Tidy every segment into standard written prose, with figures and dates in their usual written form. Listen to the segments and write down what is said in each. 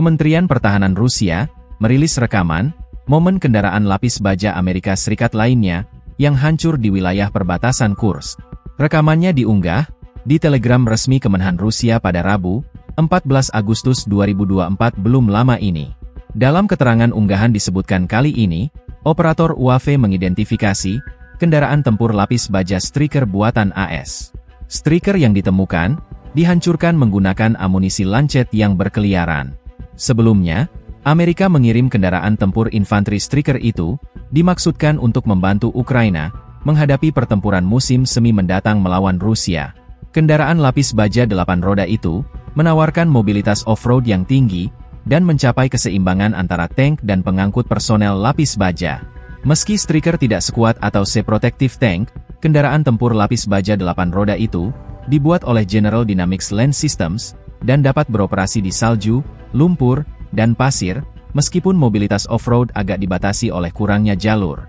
Kementerian Pertahanan Rusia merilis rekaman momen kendaraan lapis baja Amerika Serikat lainnya yang hancur di wilayah perbatasan Kursk. Rekamannya diunggah di Telegram resmi Kemenhan Rusia pada Rabu, 14 Agustus 2024 belum lama ini. Dalam keterangan unggahan disebutkan kali ini, operator UAV mengidentifikasi kendaraan tempur lapis baja Stryker buatan AS. Stryker yang ditemukan dihancurkan menggunakan amunisi lancet yang berkeliaran. Sebelumnya, Amerika mengirim kendaraan tempur infanteri Stryker itu dimaksudkan untuk membantu Ukraina menghadapi pertempuran musim semi mendatang melawan Rusia. Kendaraan lapis baja 8 roda itu menawarkan mobilitas off-road yang tinggi dan mencapai keseimbangan antara tank dan pengangkut personel lapis baja. Meski Stryker tidak sekuat atau se-protective tank, kendaraan tempur lapis baja 8 roda itu dibuat oleh General Dynamics Land Systems dan dapat beroperasi di salju, lumpur, dan pasir, meskipun mobilitas off-road agak dibatasi oleh kurangnya jalur.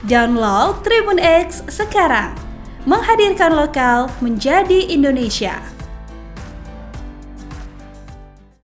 Download Tribun X sekarang, menghadirkan lokal menjadi Indonesia.